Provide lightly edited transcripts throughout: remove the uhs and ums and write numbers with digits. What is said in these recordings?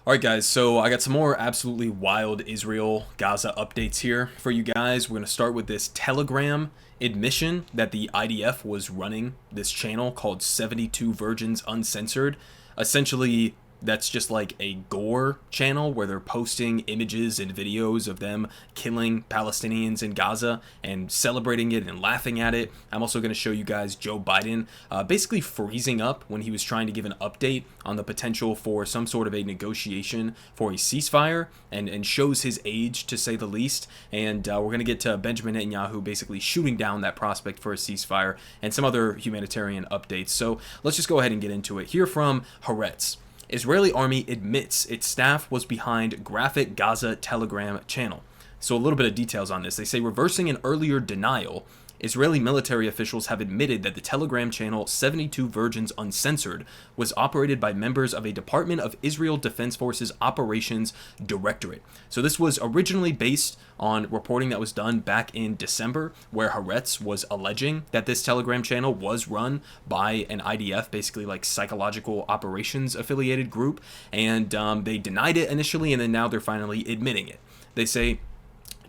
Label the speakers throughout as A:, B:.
A: Alright guys, so I got some more absolutely wild Israel-Gaza updates here for you guys. We're going to start with this Telegram admission that the IDF was running this channel called 72 Virgins Uncensored. Essentially, that's just like a gore channel where they're posting images and videos of them killing Palestinians in Gaza and celebrating it and laughing at it. I'm also going to show you guys Joe Biden basically freezing up when he was trying to give an update on the potential for some sort of a negotiation for a ceasefire, and shows his age, to say the least. And we're going to get to Benjamin Netanyahu basically shooting down that prospect for a ceasefire and some other humanitarian updates. So let's just go ahead and get into it. Here from Haaretz. Israeli army admits its staff was behind graphic Gaza Telegram channel. So a little bit of details on this. They say, reversing an earlier denial, Israeli military officials have admitted that the Telegram channel 72 Virgins Uncensored was operated by members of a Department of Israel Defense Forces Operations Directorate. So this was originally based on reporting that was done back in December, where Haaretz was alleging that this Telegram channel was run by an IDF, basically like psychological operations affiliated group, and they denied it initially, and then now they're finally admitting it. They say,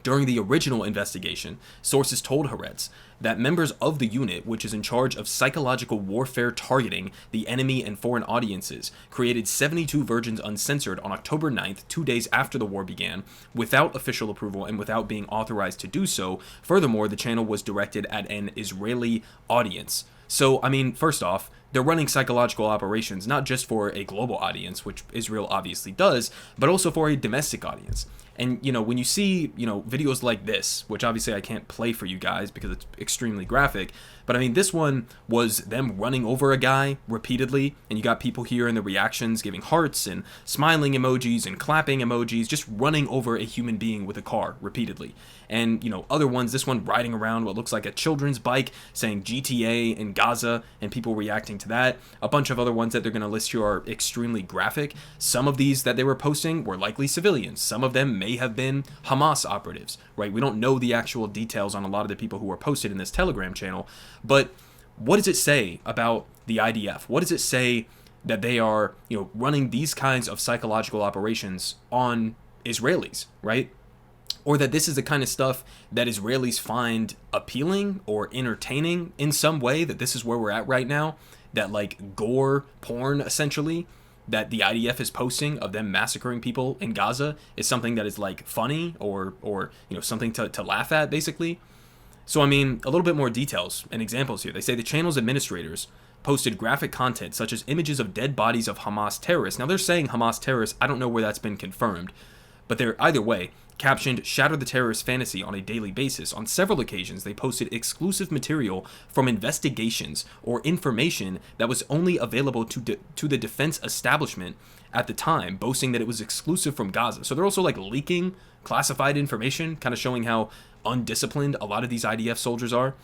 A: during the original investigation, sources told Haaretz that members of the unit, which is in charge of psychological warfare targeting the enemy and foreign audiences, created 72 Virgins Uncensored on October 9th, 2 days after the war began, without official approval and without being authorized to do so. Furthermore, the channel was directed at an Israeli audience. So, I mean, first off, they're running psychological operations not just for a global audience, which Israel obviously does, but also for a domestic audience. And, when you see, videos like this, which obviously I can't play for you guys because it's extremely graphic, but I mean, this one was them running over a guy repeatedly, and you got people here in the reactions giving hearts and smiling emojis and clapping emojis, just running over a human being with a car repeatedly. And, other ones, this one riding around what looks like a children's bike saying GTA in Gaza and people reacting to that. A bunch of other ones that they're going to list here are extremely graphic. Some of these that they were posting were likely civilians. Some of them may have been Hamas operatives, right? We don't know the actual details on a lot of the people who were posted in this Telegram channel, but what does it say about the IDF? What does it say that they are, running these kinds of psychological operations on Israelis, right? Or that this is the kind of stuff that Israelis find appealing or entertaining in some way, that this is where we're at right now, that like gore porn essentially that the IDF is posting of them massacring people in Gaza is something that is like funny or something to laugh at, basically. So I mean, a little bit more details and examples here. They say the channel's administrators posted graphic content such as images of dead bodies of Hamas terrorists. Now they're saying Hamas terrorists, I don't know where that's been confirmed, but they're either way captioned "Shatter the Terrorist Fantasy" on a daily basis. On several occasions, they posted exclusive material from investigations or information that was only available to the defense establishment at the time, boasting that it was exclusive from Gaza. So they're also like leaking classified information, kind of showing how undisciplined a lot of these IDF soldiers are.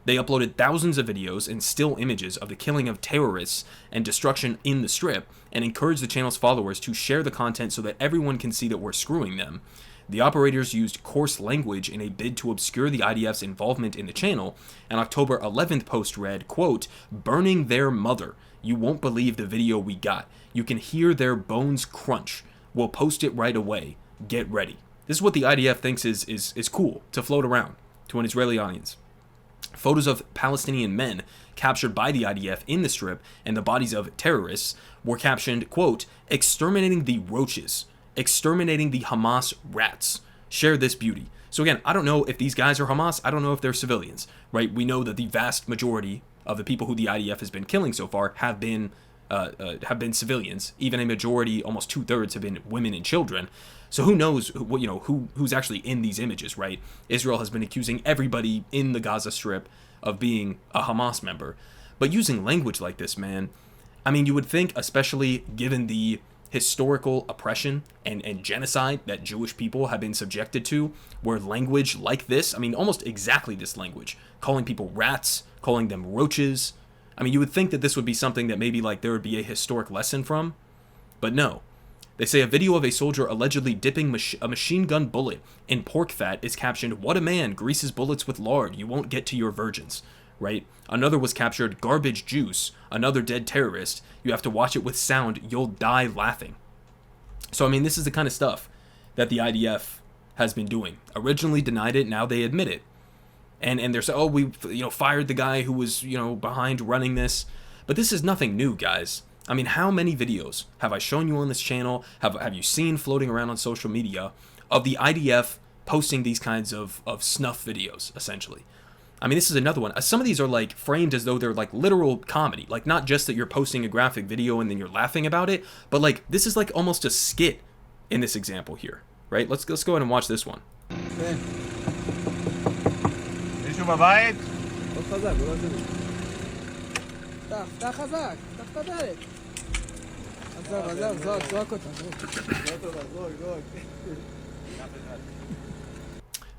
A: They uploaded thousands of videos and still images of the killing of terrorists and destruction in the Strip, and encouraged the channel's followers to share the content so that everyone can see that we're screwing them. The operators used coarse language in a bid to obscure the IDF's involvement in the channel. An October 11th post read, quote, "Burning their mother. You won't believe the video we got. You can hear their bones crunch. We'll post it right away. Get ready." This is what the IDF thinks is cool to float around to an Israeli audience. Photos of Palestinian men captured by the IDF in the Strip and the bodies of terrorists were captioned, quote, "Exterminating the roaches. Exterminating the Hamas rats. Share this beauty." So again, I don't know if these guys are Hamas. I don't know if they're civilians, right? We know that the vast majority of the people who the IDF has been killing so far have been civilians. Even a majority, almost 2/3, have been women and children. So who knows who's actually in these images, right? Israel has been accusing everybody in the Gaza Strip of being a Hamas member. But using language like this, man, I mean, you would think, especially given the historical oppression and genocide that Jewish people have been subjected to, where language like this, I mean, almost exactly this language, calling people rats, calling them roaches, I mean, you would think that this would be something that maybe like there would be a historic lesson from, but no. They say a video of a soldier allegedly dipping a machine gun bullet in pork fat is captioned, "What a man greases bullets with lard. You won't get to your virgins." Right? Another was captured, "Garbage juice. Another dead terrorist. You have to watch it with sound. You'll die laughing." So, I mean, this is the kind of stuff that the IDF has been doing. Originally denied it, now they admit it. And they're saying, oh, we fired the guy who was, behind running this. But this is nothing new, guys. I mean, how many videos have I shown you on this channel, have you seen floating around on social media of the IDF posting these kinds of snuff videos, essentially? I mean, this is another one. Some of these are like framed as though they're like literal comedy. Like not just that you're posting a graphic video and then you're laughing about it, but like this is like almost a skit in this example here, right? Let's go ahead and watch this one.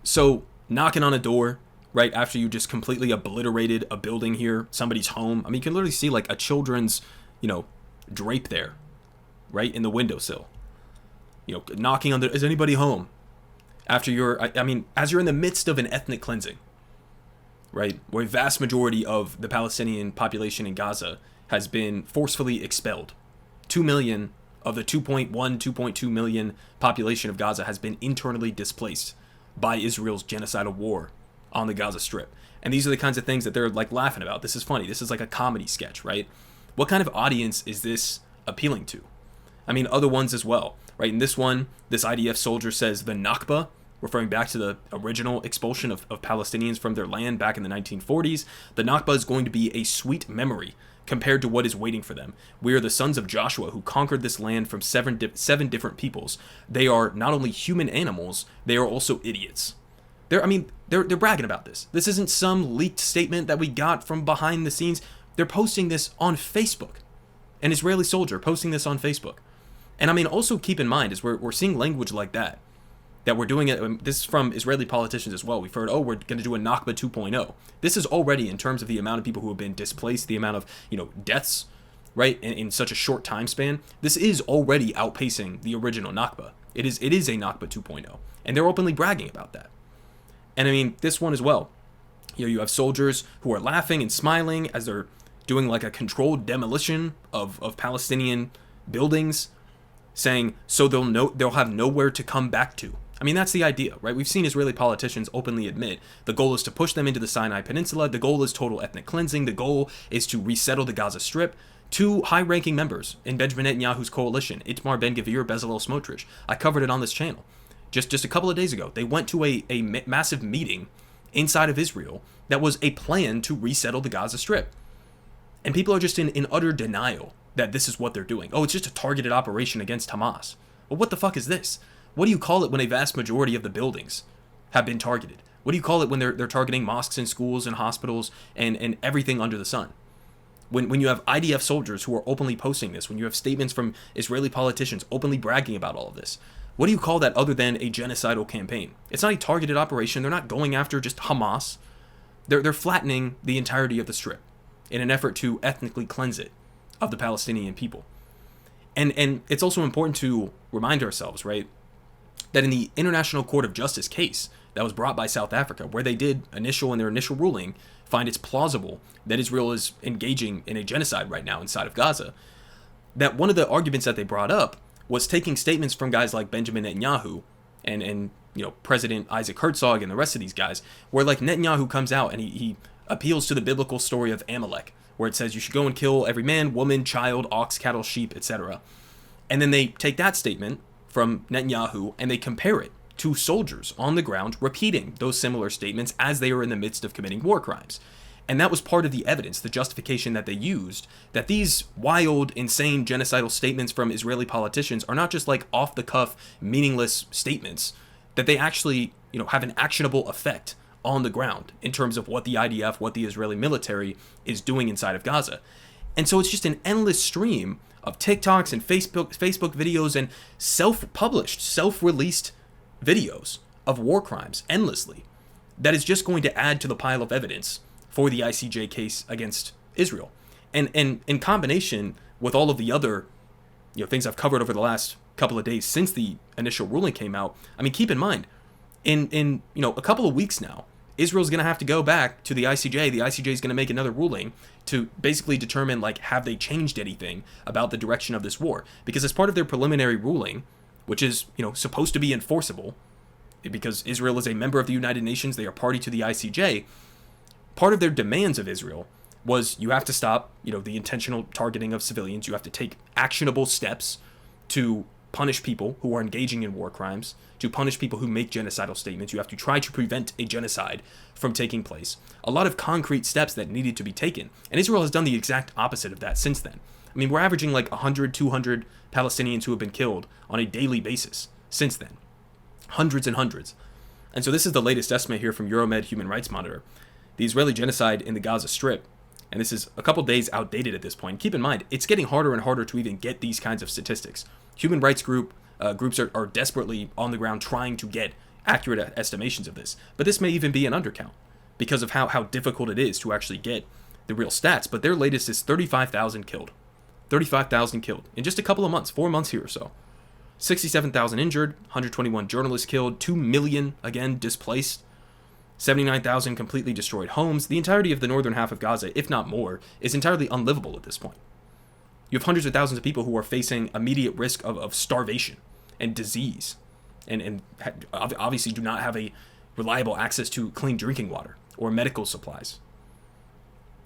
A: So knocking on a door right after you just completely obliterated a building here, somebody's home. I mean, you can literally see like a children's, drape there, right in the windowsill. Knocking on the, is anybody home? After as you're in the midst of an ethnic cleansing, right, where a vast majority of the Palestinian population in Gaza has been forcefully expelled. 2 million of the 2.2 million population of Gaza has been internally displaced by Israel's genocidal war on the Gaza Strip. And these are the kinds of things that they're like laughing about. This is funny. This is like a comedy sketch, right? What kind of audience is this appealing to? I mean, other ones as well, right? In this one, this IDF soldier says the Nakba, referring back to the original expulsion of Palestinians from their land back in the 1940s. The Nakba is going to be a sweet memory compared to what is waiting for them. We are the sons of Joshua who conquered this land from seven different peoples. They are not only human animals, they are also idiots. They're bragging about this. This isn't some leaked statement that we got from behind the scenes. They're posting this on Facebook. An Israeli soldier posting this on Facebook. And I mean, also keep in mind, as we're seeing language like that we're doing it. This is from Israeli politicians as well. We've heard, we're going to do a Nakba 2.0. This is already, in terms of the amount of people who have been displaced, the amount of, deaths, right, in such a short time span. This is already outpacing the original Nakba. It is a Nakba 2.0. And they're openly bragging about that. And I mean, this one as well. You have soldiers who are laughing and smiling as they're doing like a controlled demolition of Palestinian buildings, saying so they'll have nowhere to come back to. I mean, that's the idea, right? We've seen Israeli politicians openly admit the goal is to push them into the Sinai Peninsula. The goal is total ethnic cleansing. The goal is to resettle the Gaza Strip. Two high-ranking members in Benjamin Netanyahu's coalition, Itamar Ben-Gvir, Bezalel Smotrich. I covered it on this channel just a couple of days ago. They went to a massive meeting inside of Israel that was a plan to resettle the Gaza Strip. And people are just in utter denial that this is what they're doing. Oh, it's just a targeted operation against Hamas. Well, what the fuck is this? What do you call it when a vast majority of the buildings have been targeted? What do you call it when they're targeting mosques and schools and hospitals and everything under the sun? When you have IDF soldiers who are openly posting this, when you have statements from Israeli politicians openly bragging about all of this, what do you call that other than a genocidal campaign? It's not a targeted operation. They're not going after just Hamas. They're flattening the entirety of the Strip in an effort to ethnically cleanse it of the Palestinian people. And it's also important to remind ourselves, right, that in the International Court of Justice case that was brought by South Africa, where they did in their initial ruling find it's plausible that Israel is engaging in a genocide right now inside of Gaza, that one of the arguments that they brought up was taking statements from guys like Benjamin Netanyahu and President Isaac Herzog and the rest of these guys, where like Netanyahu comes out and he appeals to the biblical story of Amalek, where it says you should go and kill every man, woman, child, ox, cattle, sheep, etc. And then they take that statement from Netanyahu and they compare it to soldiers on the ground repeating those similar statements as they are in the midst of committing war crimes. And that was part of the evidence, the justification that they used, that these wild, insane, genocidal statements from Israeli politicians are not just like off-the-cuff, meaningless statements, that they actually, have an actionable effect on the ground in terms of what the IDF, what the Israeli military is doing inside of Gaza. And so it's just an endless stream of TikToks and Facebook videos and self-published, self-released videos of war crimes endlessly that is just going to add to the pile of evidence for the ICJ case against Israel. And in combination with all of the other things I've covered over the last couple of days since the initial ruling came out, I mean, keep in mind, in a couple of weeks now, Israel's going to have to go back to the ICJ. The ICJ is going to make another ruling to basically determine, have they changed anything about the direction of this war? Because as part of their preliminary ruling, which is, supposed to be enforceable because Israel is a member of the United Nations, they are party to the ICJ. Part of their demands of Israel was you have to stop, the intentional targeting of civilians. You have to take actionable steps to punish people who are engaging in war crimes, to punish people who make genocidal statements. You have to try to prevent a genocide from taking place. A lot of concrete steps that needed to be taken. And Israel has done the exact opposite of that since then. I mean, we're averaging like 100, 200 Palestinians who have been killed on a daily basis since then. Hundreds and hundreds. And so this is the latest estimate here from Euromed Human Rights Monitor. The Israeli genocide in the Gaza Strip, and this is a couple days outdated at this point. Keep in mind, it's getting harder and harder to even get these kinds of statistics. Human rights groups are desperately on the ground trying to get accurate estimations of this. But this may even be an undercount because of how difficult it is to actually get the real stats. But their latest is 35,000 killed. 35,000 killed in just a couple of months, 4 months here or so. 67,000 injured, 121 journalists killed, 2 million, again, displaced, 79,000 completely destroyed homes. The entirety of the northern half of Gaza, if not more, is entirely unlivable at this point. You have hundreds of thousands of people who are facing immediate risk of starvation and disease, and obviously do not have a reliable access to clean drinking water or medical supplies.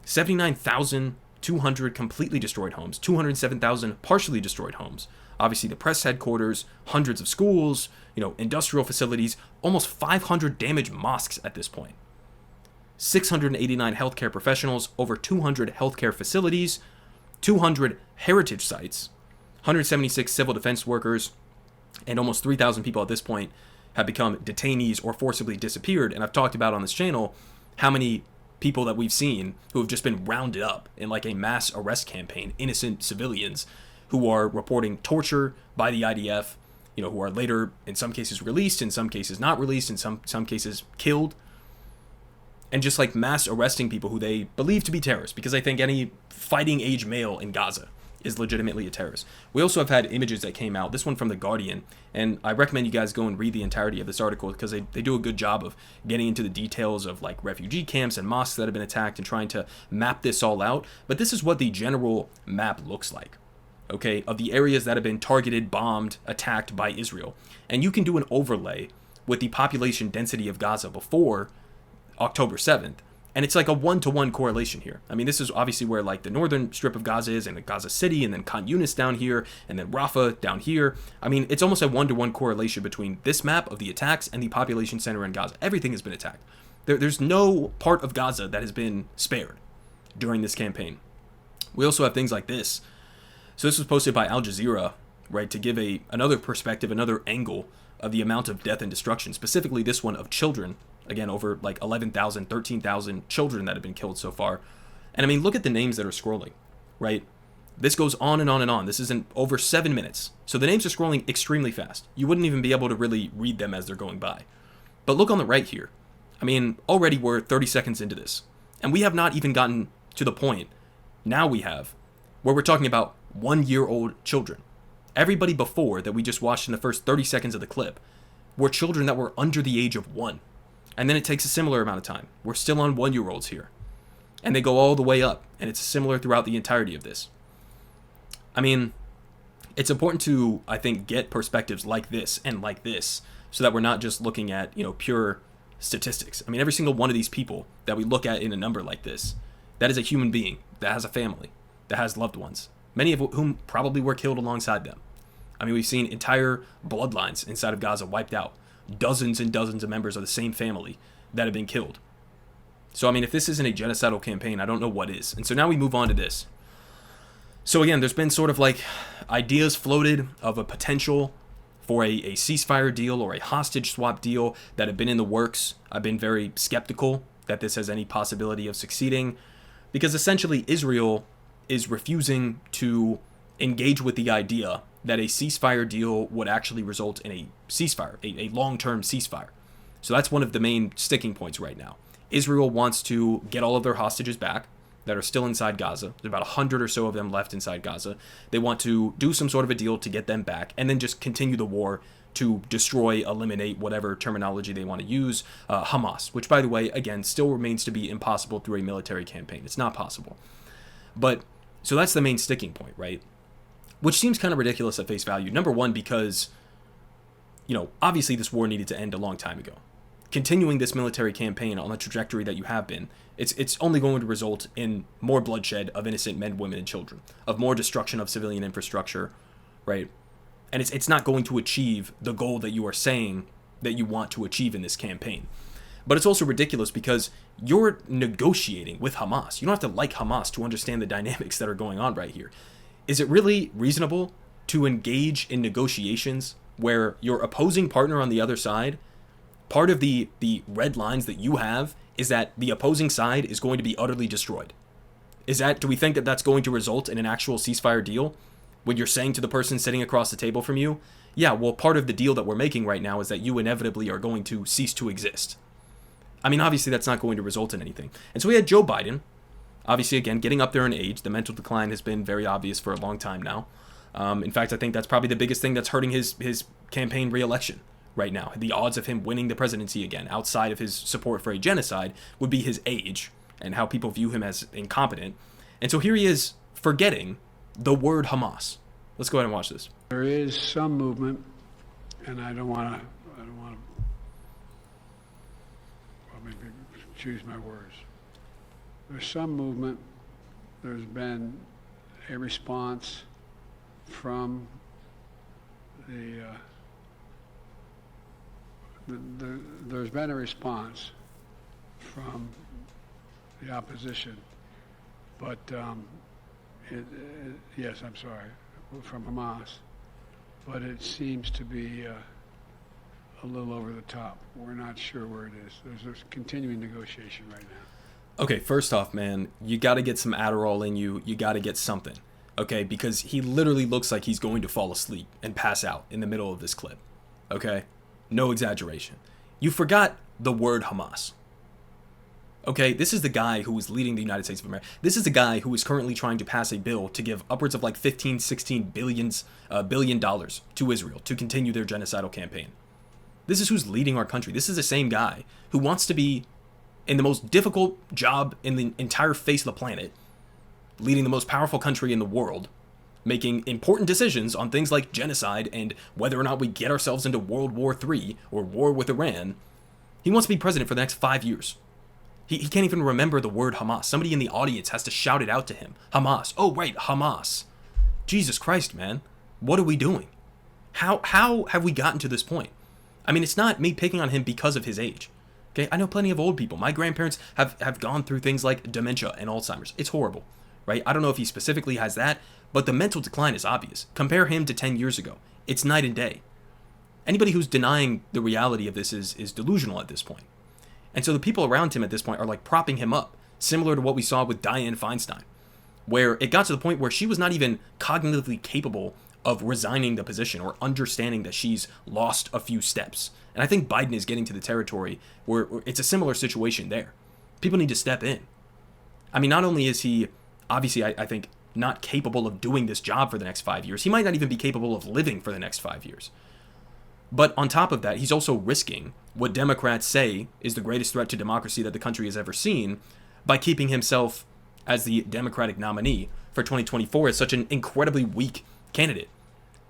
A: 79,200 completely destroyed homes, 207,000 partially destroyed homes. Obviously the press headquarters, hundreds of schools, industrial facilities, almost 500 damaged mosques at this point. 689 healthcare professionals, over 200 healthcare facilities, 200 heritage sites, 176 civil defense workers, and almost 3,000 people at this point have become detainees or forcibly disappeared. And I've talked about on this channel how many people that we've seen who have just been rounded up in like a mass arrest campaign, innocent civilians who are reporting torture by the IDF, who are later in some cases released, in some cases not released, in some cases killed. And just like mass arresting people who they believe to be terrorists, because I think any fighting age male in Gaza is legitimately a terrorist. We also have had images that came out, this one from The Guardian, and I recommend you guys go and read the entirety of this article because they do a good job of getting into the details of like refugee camps and mosques that have been attacked and trying to map this all out. But this is what the general map looks like, okay, of the areas that have been targeted, bombed, attacked by Israel. And you can do an overlay with the population density of Gaza before October 7th. And it's like a 1-to-1 correlation here. I mean, this is obviously where like the northern strip of Gaza is, and the Gaza City, and then Khan Yunis down here, and then Rafah down here. I mean, it's almost a 1-to-1 correlation between this map of the attacks and the population center in Gaza. Everything has been attacked. There's no part of Gaza that has been spared during this campaign. We also have things like this. So this was posted by Al Jazeera, right, to give another perspective, another angle of the amount of death and destruction, specifically this one of children. Again, over like 11,000, 13,000 children that have been killed so far. And I mean, look at the names that are scrolling, right? This goes on and on and on. This is in over 7 minutes. So the names are scrolling extremely fast. You wouldn't even be able to really read them as they're going by. But look on the right here. I mean, already we're 30 seconds into this. And we have not even gotten to the point, now we have, where we're talking about 1-year-old children. Everybody before that we just watched in the first 30 seconds of the clip were children that were under the age of 1. And then it takes a similar amount of time. We're still on 1-year-olds here. And they go all the way up. And it's similar throughout the entirety of this. I mean, it's important to, I think, get perspectives like this and like this so that we're not just looking at, pure statistics. I mean, every single one of these people that we look at in a number like this, that is a human being, that has a family, that has loved ones, many of whom probably were killed alongside them. I mean, we've seen entire bloodlines inside of Gaza wiped out. Dozens and dozens of members of the same family that have been killed. So, I mean, if this isn't a genocidal campaign, I don't know what is. And so now we move on to this. So again, there's been sort of like ideas floated of a potential for a ceasefire deal or a hostage swap deal that have been in the works. I've been very skeptical that this has any possibility of succeeding because essentially Israel is refusing to engage with the idea that a ceasefire deal would actually result in a ceasefire, a long-term ceasefire. So that's one of the main sticking points right now. Israel wants to get all of their hostages back that are still inside Gaza. There's about 100 or so of them left inside Gaza. They want to do some sort of a deal to get them back and then just continue the war to destroy, eliminate, whatever terminology they want to use, Hamas, which, by the way, again, still remains to be impossible through a military campaign. It's not possible. But, so that's the main sticking point, right? Which seems kind of ridiculous at face value. Number one, because obviously this war needed to end a long time ago. Continuing this military campaign on the trajectory that you have been, it's only going to result in more bloodshed of innocent men, women, and children, of more destruction of civilian infrastructure, right? And it's not going to achieve the goal that you are saying that you want to achieve in this campaign. But it's also ridiculous because you're negotiating with Hamas. You don't have to like Hamas to understand the dynamics that are going on right here. Is it really reasonable to engage in negotiations where your opposing partner on the other side, part of the red lines that you have is that the opposing side is going to be utterly destroyed? Do we think that that's going to result in an actual ceasefire deal? When you're saying to the person sitting across the table from you, yeah, well, part of the deal that we're making right now is that you inevitably are going to cease to exist. I mean, obviously that's not going to result in anything. And so we had Joe Biden, obviously, again, getting up there in age. The mental decline has been very obvious for a long time now. In fact, I think that's probably the biggest thing that's hurting his campaign re-election right now. The odds of him winning the presidency again, outside of his support for a genocide, would be his age and how people view him as incompetent. And so here he is forgetting the word Hamas. Let's go ahead and watch this.
B: There is some movement, and I don't want to maybe choose my words. There's some movement. There's been a response from there's been a response from the opposition, but yes, I'm sorry, from Hamas, but it seems to be a little over the top. We're not sure where it is. There's a continuing negotiation right now.
A: Okay, first off, man, you got to get some Adderall in you. You got to get something, okay? Because he literally looks like he's going to fall asleep and pass out in the middle of this clip, okay? No exaggeration. You forgot the word Hamas. Okay, this is the guy who is leading the United States of America. This is the guy who is currently trying to pass a bill to give upwards of like $15-16 billion to Israel to continue their genocidal campaign. This is who's leading our country. This is the same guy who wants to be in the most difficult job in the entire face of the planet, leading the most powerful country in the world, making important decisions on things like genocide and whether or not we get ourselves into World War III or war with Iran. He wants to be president for the next 5 years. He can't even remember the word Hamas. Somebody in the audience has to shout it out to him. Hamas. Oh, right, Hamas. Jesus Christ, man. What are we doing? How have we gotten to this point? I mean, it's not me picking on him because of his age. Okay, I know plenty of old people. My grandparents have gone through things like dementia and Alzheimer's. It's horrible, right? I don't know if he specifically has that, but the mental decline is obvious. Compare him to 10 years ago. It's night and day. Anybody who's denying the reality of this is delusional at this point. And so the people around him at this point are like propping him up, similar to what we saw with Dianne Feinstein, where it got to the point where she was not even cognitively capable of resigning the position or understanding that she's lost a few steps. And I think Biden is getting to the territory where it's a similar situation there. People need to step in. I mean, not only is he obviously, I think, not capable of doing this job for the next 5 years, he might not even be capable of living for the next 5 years. But on top of that, he's also risking what Democrats say is the greatest threat to democracy that the country has ever seen by keeping himself as the Democratic nominee for 2024 as such an incredibly weak candidate.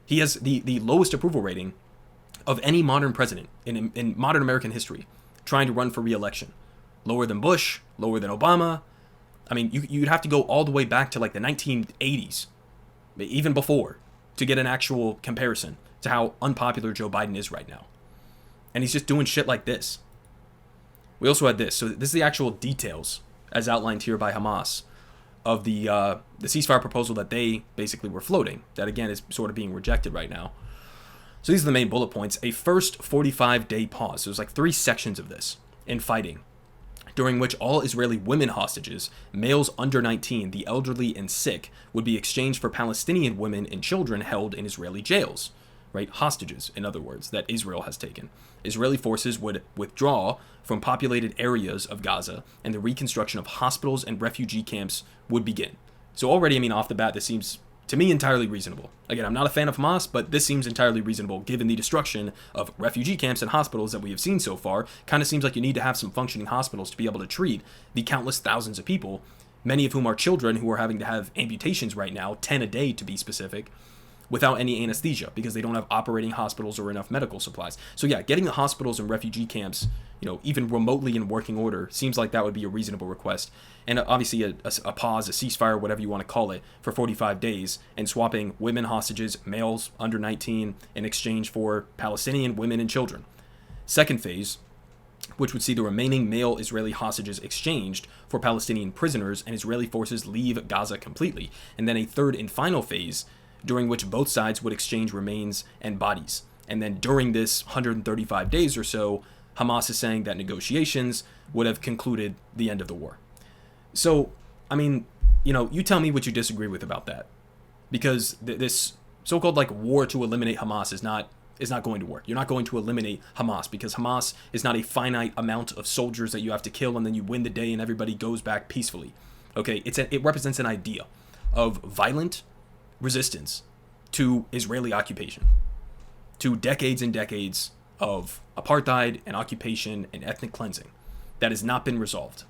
A: He has the lowest approval rating of any modern president in modern American history trying to run for re-election. Lower than Bush, lower than Obama. I mean, you'd have to go all the way back to like the 1980s, even before, to get an actual comparison to how unpopular Joe Biden is right now. And he's just doing shit like this. We also had this. So this is the actual details, as outlined here by Hamas, of the ceasefire proposal that they basically were floating. That, again, is sort of being rejected right now. So these are the main bullet points. A first 45-day pause. So there's like 3 sections of this in fighting, during which all Israeli women hostages, males under 19, the elderly and sick, would be exchanged for Palestinian women and children held in Israeli jails. Right? Hostages, in other words, that Israel has taken. Israeli forces would withdraw from populated areas of Gaza, and the reconstruction of hospitals and refugee camps would begin. So already, I mean, off the bat, this seems, to me, entirely reasonable. Again, I'm not a fan of Hamas, but this seems entirely reasonable given the destruction of refugee camps and hospitals that we have seen so far. Kind of seems like you need to have some functioning hospitals to be able to treat the countless thousands of people, many of whom are children who are having to have amputations right now, 10 a day to be specific, without any anesthesia because they don't have operating hospitals or enough medical supplies. So yeah, getting the hospitals and refugee camps, even remotely in working order seems like that would be a reasonable request. And obviously a pause, a ceasefire, whatever you want to call it, for 45 days, and swapping women hostages, males under 19, in exchange for Palestinian women and children. Second phase, which would see the remaining male Israeli hostages exchanged for Palestinian prisoners and Israeli forces leave Gaza completely. And then a third and final phase, during which both sides would exchange remains and bodies. And then during this 135 days or so, Hamas is saying that negotiations would have concluded the end of the war. So, I mean, you tell me what you disagree with about that. Because this so-called war to eliminate Hamas is not going to work. You're not going to eliminate Hamas because Hamas is not a finite amount of soldiers that you have to kill and then you win the day and everybody goes back peacefully. Okay, it represents an idea of violent resistance to Israeli occupation, to decades and decades of apartheid and occupation and ethnic cleansing that has not been resolved,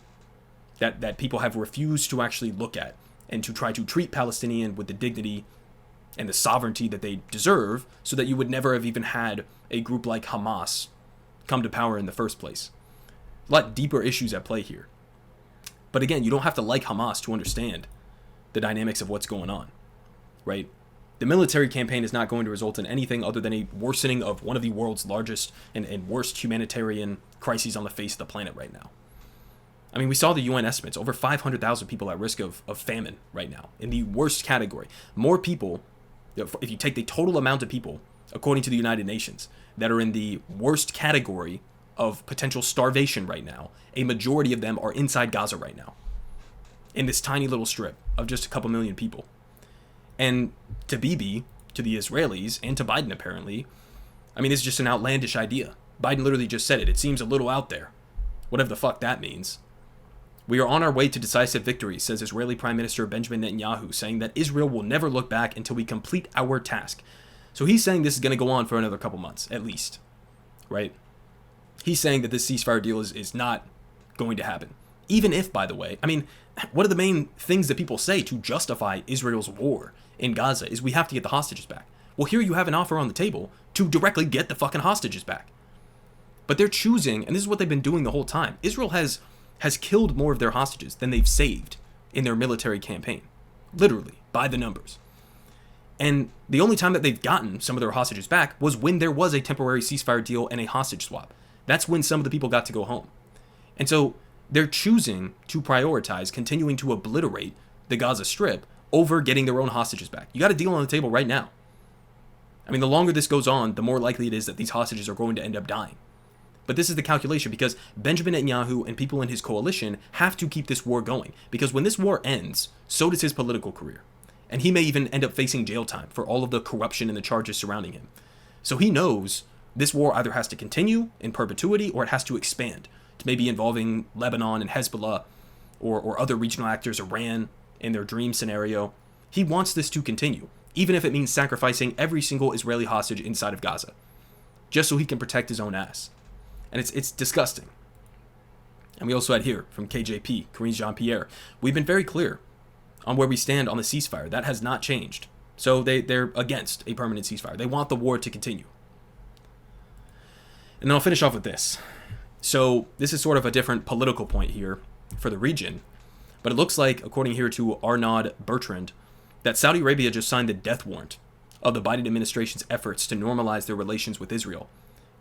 A: that people have refused to actually look at and to try to treat Palestinian with the dignity and the sovereignty that they deserve so that you would never have even had a group like Hamas come to power in the first place. A lot deeper issues at play here. But again, you don't have to like Hamas to understand the dynamics of what's going on, right? The military campaign is not going to result in anything other than a worsening of one of the world's largest and worst humanitarian crises on the face of the planet right now. I mean, we saw the UN estimates, over 500,000 people at risk of famine right now, in the worst category. More people, if you take the total amount of people, according to the United Nations, that are in the worst category of potential starvation right now, a majority of them are inside Gaza right now, in this tiny little strip of just a couple million people. And to Bibi, to the Israelis, and to Biden apparently, I mean, it's just an outlandish idea. Biden literally just said it. It seems a little out there. Whatever the fuck that means. We are on our way to decisive victory, says Israeli Prime Minister Benjamin Netanyahu, saying that Israel will never look back until we complete our task. So he's saying this is going to go on for another couple months, at least. Right? He's saying that this ceasefire deal is not going to happen. Even if, by the way, I mean, one of the main things that people say to justify Israel's war in Gaza is we have to get the hostages back. Well, here you have an offer on the table to directly get the fucking hostages back. But they're choosing, and this is what they've been doing the whole time. Israel has killed more of their hostages than they've saved in their military campaign. Literally, by the numbers. And the only time that they've gotten some of their hostages back was when there was a temporary ceasefire deal and a hostage swap. That's when some of the people got to go home. And so they're choosing to prioritize continuing to obliterate the Gaza Strip over getting their own hostages back. You got a deal on the table right now. I mean, the longer this goes on, the more likely it is that these hostages are going to end up dying. But this is the calculation because Benjamin Netanyahu and people in his coalition have to keep this war going. Because when this war ends, so does his political career. And he may even end up facing jail time for all of the corruption and the charges surrounding him. So he knows this war either has to continue in perpetuity or it has to expand to maybe involving Lebanon and Hezbollah or other regional actors, Iran in their dream scenario. He wants this to continue, even if it means sacrificing every single Israeli hostage inside of Gaza, just so he can protect his own ass. And it's disgusting. And we also had here from KJP, Karine Jean-Pierre, we've been very clear on where we stand on the ceasefire. That has not changed. So they're against a permanent ceasefire. They want the war to continue. And then I'll finish off with this. So this is sort of a different political point here for the region. But it looks like, according here to Arnaud Bertrand, that Saudi Arabia just signed the death warrant of the Biden administration's efforts to normalize their relations with Israel,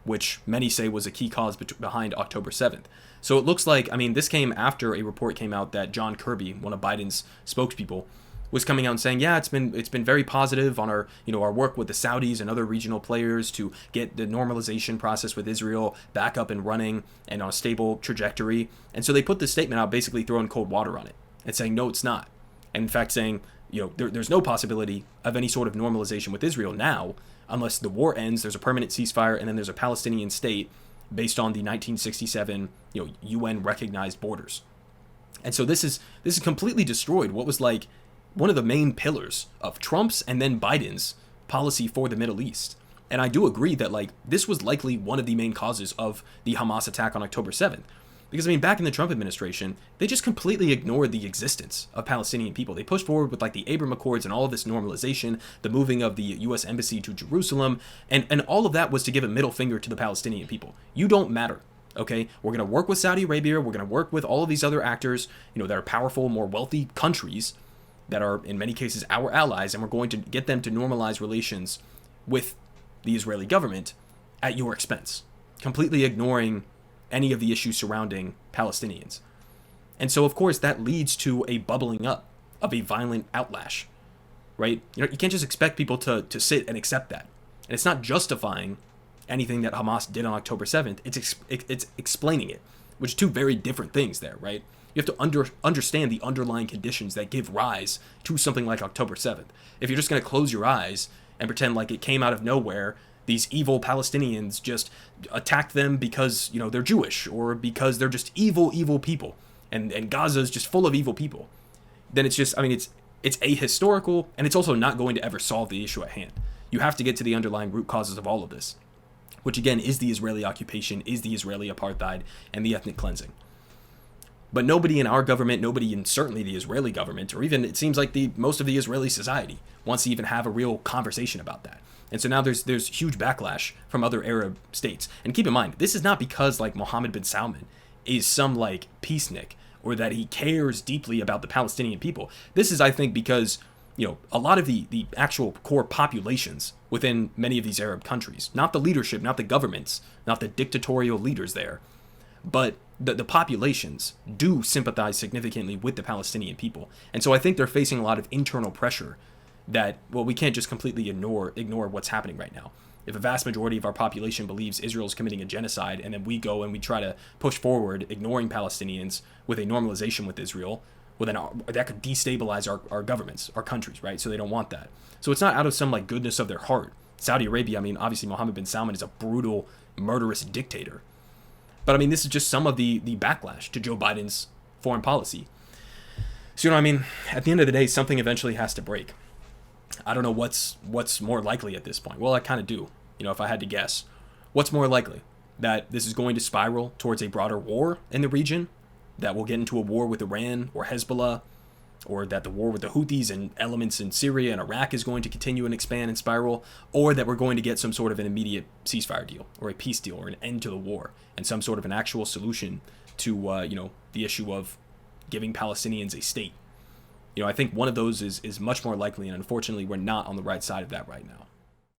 A: which many say was a key cause behind October 7th. So it looks like, I mean, this came after a report came out that John Kirby, one of Biden's spokespeople, was coming out and saying, yeah, it's been very positive on our work with the Saudis and other regional players to get the normalization process with Israel back up and running and on a stable trajectory. And so they put this statement out basically throwing cold water on it and saying, no, it's not. And in fact saying, there's no possibility of any sort of normalization with Israel now unless the war ends, there's a permanent ceasefire, and then there's a Palestinian state based on the 1967 UN recognized borders. And so this is completely destroyed what was like one of the main pillars of Trump's and then Biden's policy for the Middle East. And I do agree that this was likely one of the main causes of the Hamas attack on October 7th. Because, I mean, back in the Trump administration, they just completely ignored the existence of Palestinian people. They pushed forward with, like, the Abraham Accords and all of this normalization, the moving of the U.S. Embassy to Jerusalem, and all of that was to give a middle finger to the Palestinian people. You don't matter, okay? We're going to work with Saudi Arabia. We're going to work with all of these other actors, you know, that are powerful, more wealthy countries that are, in many cases, our allies, and we're going to get them to normalize relations with the Israeli government at your expense, completely ignoring any of the issues surrounding Palestinians. And so, of course, that leads to a bubbling up of a violent outlash, right? You know, you can't just expect people to sit and accept that. And it's not justifying anything that Hamas did on October 7th. It's explaining it, which are two very different things there, right? You have to understand the underlying conditions that give rise to something like October 7th. If you're just going to close your eyes and pretend like it came out of nowhere, these evil Palestinians just attacked them because, you know, they're Jewish or because they're just evil people, and Gaza's just full of evil people, then it's just, I mean, it's ahistorical, and it's also not going to ever solve the issue at hand. You have to get to the underlying root causes of all of this, which again is the Israeli occupation, is the Israeli apartheid, and the ethnic cleansing. But nobody in our government, nobody in certainly the Israeli government, or even it seems like most of the Israeli society wants to even have a real conversation about that. And so now there's huge backlash from other Arab states. And keep in mind, this is not because like Mohammed bin Salman is some like peacenik or that he cares deeply about the Palestinian people. This is, I think, because, you know, a lot of the actual core populations within many of these Arab countries, not the leadership, not the governments, not the dictatorial leaders there, but the populations do sympathize significantly with the Palestinian people. And so I think they're facing a lot of internal pressure that, well, we can't just completely ignore what's happening right now. If a vast majority of our population believes Israel is committing a genocide, and then we go and we try to push forward ignoring Palestinians with a normalization with Israel, well, then that could destabilize our governments, our countries, right? So they don't want that. So it's not out of some like goodness of their heart. Saudi Arabia, I mean, obviously Mohammed bin Salman is a brutal, murderous dictator. But I mean, this is just some of the backlash to Joe Biden's foreign policy. So, you know, I mean, at the end of the day, something eventually has to break. I don't know what's more likely at this point. Well, I kind of do, you know, if I had to guess. What's more likely? That this is going to spiral towards a broader war in the region? That we'll get into a war with Iran or Hezbollah? Or that the war with the Houthis and elements in Syria and Iraq is going to continue and expand and spiral? Or that we're going to get some sort of an immediate ceasefire deal or a peace deal or an end to the war and some sort of an actual solution to, you know, the issue of giving Palestinians a state? You know, I think one of those is much more likely, and unfortunately, we're not on the right side of that right now.